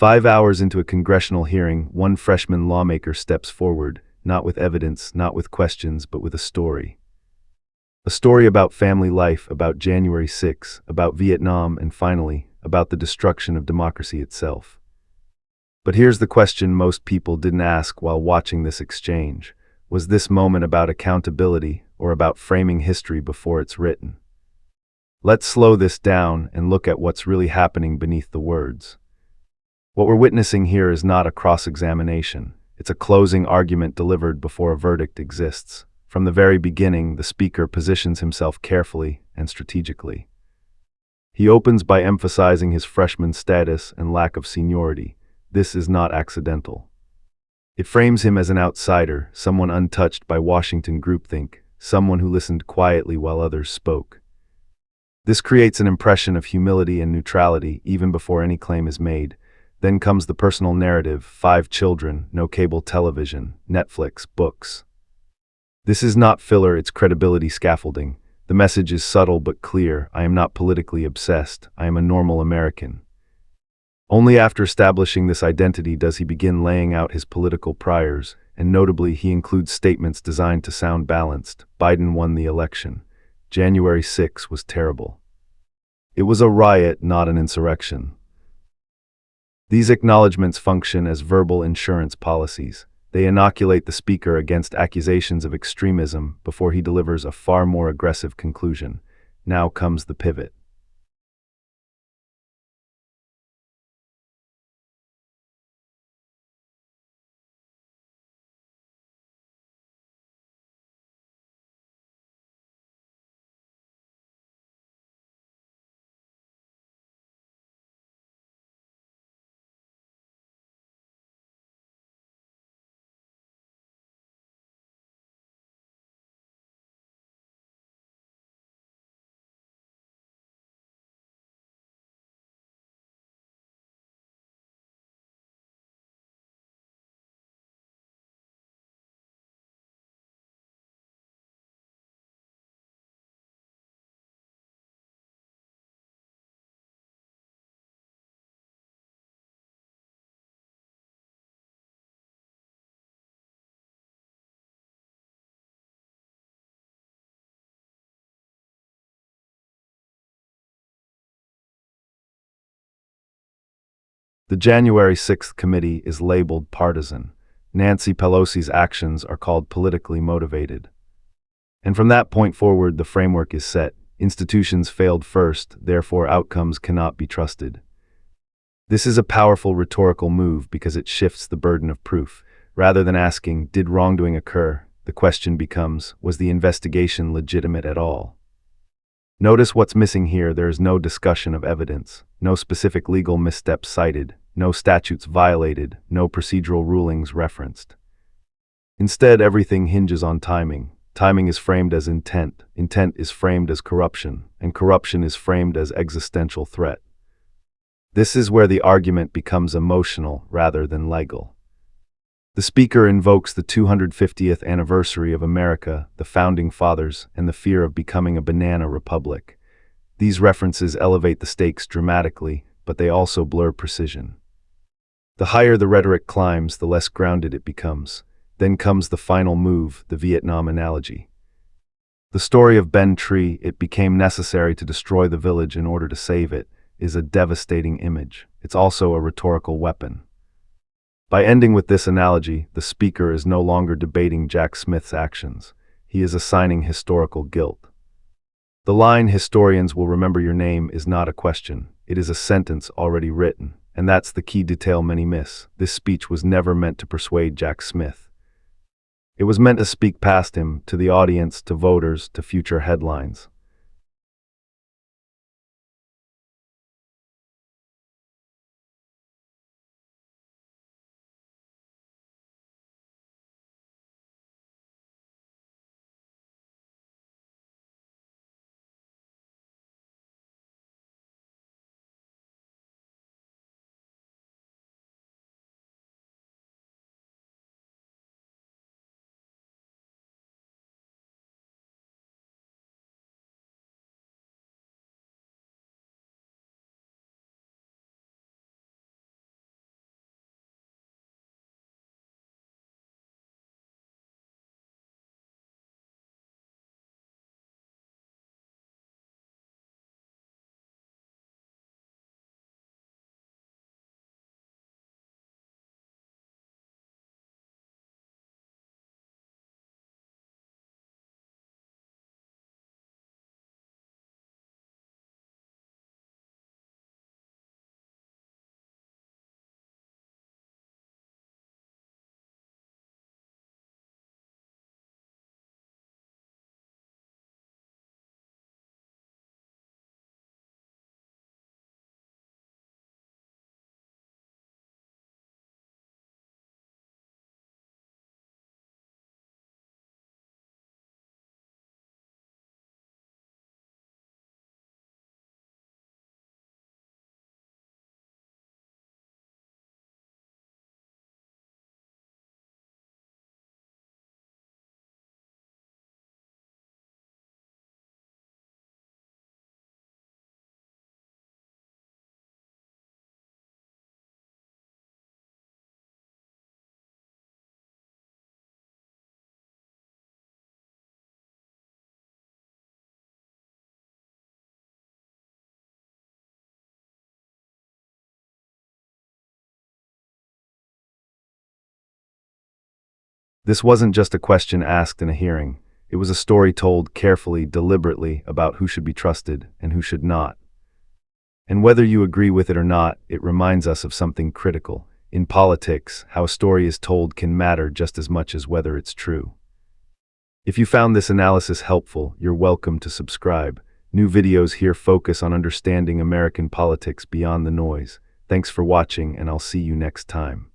5 hours into a congressional hearing, one freshman lawmaker steps forward, not with evidence, not with questions, but with a story. A story about family life, about January 6, about Vietnam, and finally, about the destruction of democracy itself. But here's the question most people didn't ask while watching this exchange. Was this moment about accountability or about framing history before it's written? Let's slow this down and look at what's really happening beneath the words. What we're witnessing here is not a cross-examination. It's a closing argument delivered before a verdict exists. From the very beginning, the speaker positions himself carefully and strategically. He opens by emphasizing his freshman status and lack of seniority. This is not accidental. It frames him as an outsider, someone untouched by Washington groupthink, someone who listened quietly while others spoke. This creates an impression of humility and neutrality even before any claim is made. Then comes the personal narrative: 5 children, no cable television, Netflix, books. This is not filler, it's credibility scaffolding. The message is subtle but clear: I am not politically obsessed, I am a normal American. Only after establishing this identity does he begin laying out his political priors, and notably he includes statements designed to sound balanced. Biden won the election. January 6 was terrible. It was a riot, not an insurrection. These acknowledgments function as verbal insurance policies. They inoculate the speaker against accusations of extremism before he delivers a far more aggressive conclusion. Now comes the pivot. The January 6th committee is labeled partisan. Nancy Pelosi's actions are called politically motivated. And from that point forward, the framework is set. Institutions failed first, therefore outcomes cannot be trusted. This is a powerful rhetorical move because it shifts the burden of proof. Rather than asking, did wrongdoing occur, the question becomes, was the investigation legitimate at all? Notice what's missing here: there is no discussion of evidence, no specific legal missteps cited, no statutes violated, no procedural rulings referenced. Instead, everything hinges on timing. Timing is framed as intent, intent is framed as corruption, and corruption is framed as existential threat. This is where the argument becomes emotional rather than legal. The speaker invokes the 250th anniversary of America, the Founding Fathers, and the fear of becoming a banana republic. These references elevate the stakes dramatically, but they also blur precision. The higher the rhetoric climbs, the less grounded it becomes. Then comes the final move, the Vietnam analogy. The story of Ben Tree, it became necessary to destroy the village in order to save it, is a devastating image. It's also a rhetorical weapon. By ending with this analogy, the speaker is no longer debating Jack Smith's actions. He is assigning historical guilt. The line, "Historians will remember your name," is not a question. It is a sentence already written. And that's the key detail many miss. This speech was never meant to persuade Jack Smith. It was meant to speak past him, to the audience, to voters, to future headlines. This wasn't just a question asked in a hearing. It was a story told carefully, deliberately about who should be trusted and who should not. And whether you agree with it or not, it reminds us of something critical. In politics, how a story is told can matter just as much as whether it's true. If you found this analysis helpful, you're welcome to subscribe. New videos here focus on understanding American politics beyond the noise. Thanks for watching, and I'll see you next time.